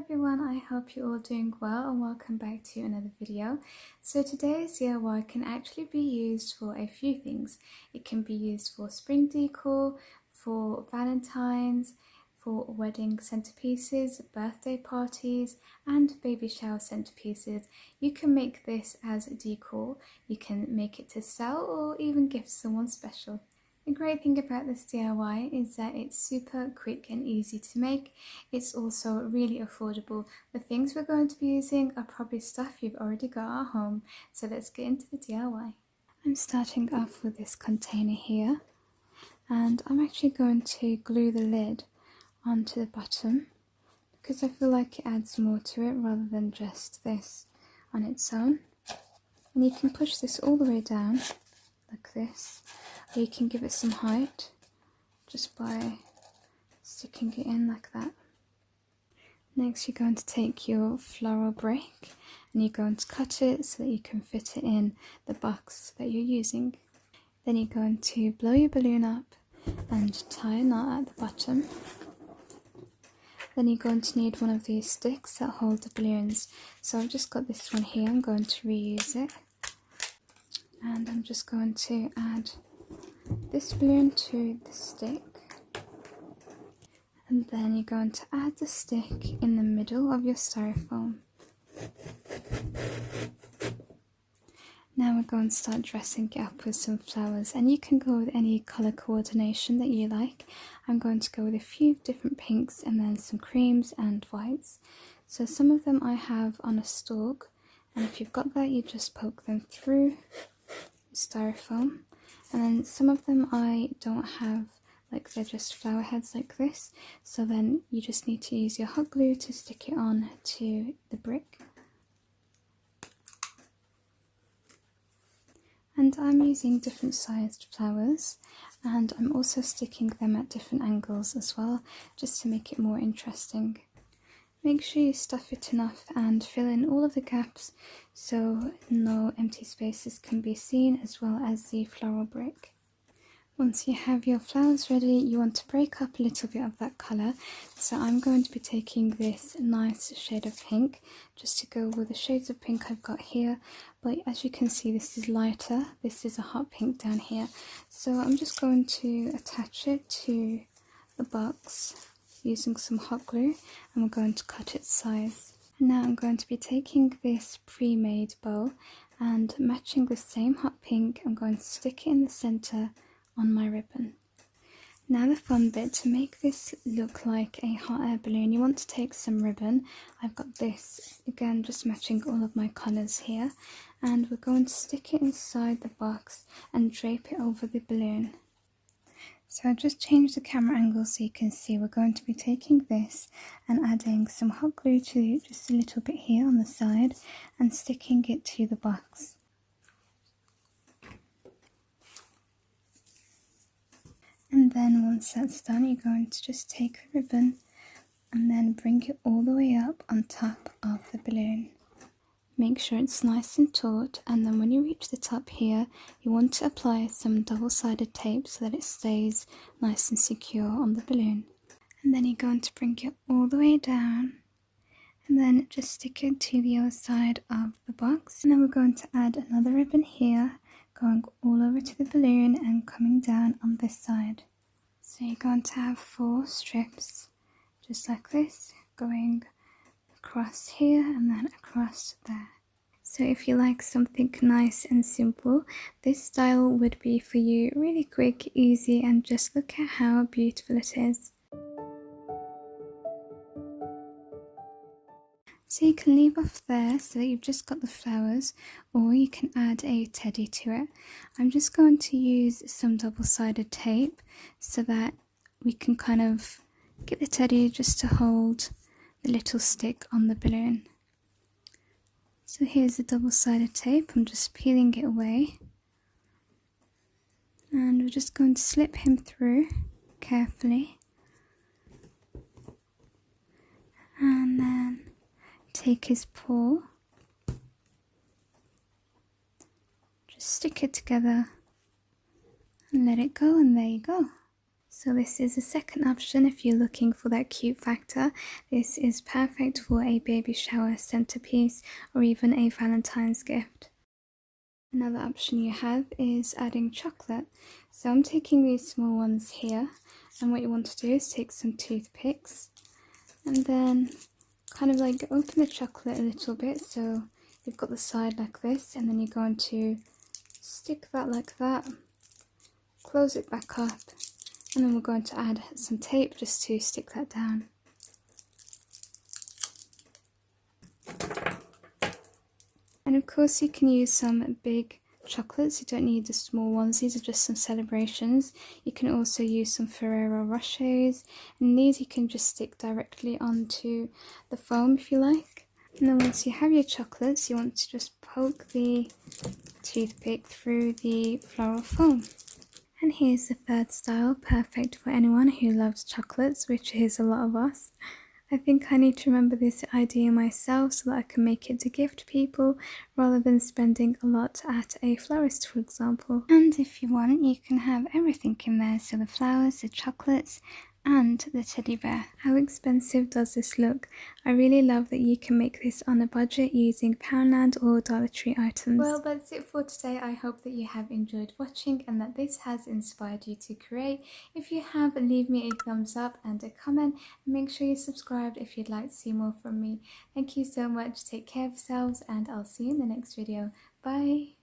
everyone, I hope you're all doing well and welcome back to another video. So today's DIY can actually be used for a few things. It can be used for spring decor, for Valentines, for wedding centerpieces, birthday parties and baby shower centerpieces. You can make this as decor, you can make it to sell or even gift someone special. The great thing about this DIY is that it's super quick and easy to make. It's also really affordable. The things we're going to be using are probably stuff you've already got at home. So let's get into the DIY. I'm starting off with this container here, and I'm actually going to glue the lid onto the bottom because I feel like it adds more to it rather than just this on its own. And you can push this all the way down like this, or you can give it some height just by sticking it in like that. Next you're going to take your floral brick and you're going to cut it so that you can fit it in the box that you're using. Then you're going to blow your balloon up and tie a knot at the bottom. Then you're going to need one of these sticks that hold the balloons. So I've just got this one here, I'm going to reuse it. And I'm just going to add this balloon to the stick, and then you're going to add the stick in the middle of your styrofoam. Now we're going to start dressing it up with some flowers, and you can go with any colour coordination that you like. I'm going to go with a few different pinks and then some creams and whites. So some of them I have on a stalk, and if you've got that you just poke them through styrofoam, and then some of them I don't have, like they're just flower heads like this, so then you just need to use your hot glue to stick it on to the brick. And I'm using different sized flowers, and I'm also sticking them at different angles as well, just to make it more interesting. Make sure you stuff it enough and fill in all of the gaps so no empty spaces can be seen, as well as the floral brick. Once you have your flowers ready, you want to break up a little bit of that colour. So I'm going to be taking this nice shade of pink just to go with the shades of pink I've got here. But as you can see, this is lighter. This is a hot pink down here. So I'm just going to attach it to the box using some hot glue, and we're going to cut its size. And now I'm going to be taking this pre-made bow and matching the same hot pink. I'm going to stick it in the centre on my ribbon. Now the fun bit, to make this look like a hot air balloon, you want to take some ribbon. I've got this, again just matching all of my colours here, and we're going to stick it inside the box and drape it over the balloon. So I've just changed the camera angle so you can see. We're going to be taking this and adding some hot glue to just a little bit here on the side and sticking it to the box. And then once that's done, you're going to just take the ribbon and then bring it all the way up on top of the balloon. Make sure it's nice and taut, and then when you reach the top here, you want to apply some double-sided tape so that it stays nice and secure on the balloon. And then you're going to bring it all the way down and then just stick it to the other side of the box. And then we're going to add another ribbon here, going all over to the balloon and coming down on this side. So you're going to have 4 strips just like this, going across here and then across there. So if you like something nice and simple, this style would be for you. Really quick, easy, and just look at how beautiful it is. So you can leave off there so that you've just got the flowers, or you can add a teddy to it. I'm just going to use some double-sided tape so that we can kind of get the teddy just to hold the little stick on the balloon. So here's the double-sided tape. I'm just peeling it away, and we're just going to slip him through carefully, and then take his paw, just stick it together and let it go, and there you go. So this is the second option if you're looking for that cute factor. This is perfect for a baby shower centerpiece or even a Valentine's gift. Another option you have is adding chocolate. So I'm taking these small ones here, and what you want to do is take some toothpicks and then kind of like open the chocolate a little bit, so you've got the side like this, and then you're going to stick that like that, close it back up, and then we're going to add some tape just to stick that down. And of course you can use some big chocolates, you don't need the small ones, these are just some celebrations. You can also use some Ferrero Rochers, and these you can just stick directly onto the foam if you like. And then once you have your chocolates, you want to just poke the toothpick through the floral foam. And here's the third style, perfect for anyone who loves chocolates, which is a lot of us. I think I need to remember this idea myself so that I can make it to gift people rather than spending a lot at a florist, for example. And if you want, you can have everything in there, so the flowers, the chocolates, and the teddy bear. How expensive does this look? I really love that you can make this on a budget using Poundland or Dollar Tree items. Well, that's it for today. I hope that you have enjoyed watching and that this has inspired you to create. If you have, leave me a thumbs up and a comment, and make sure you subscribe if you'd like to see more from me. Thank you so much, take care of yourselves, and I'll see you in the next video. Bye!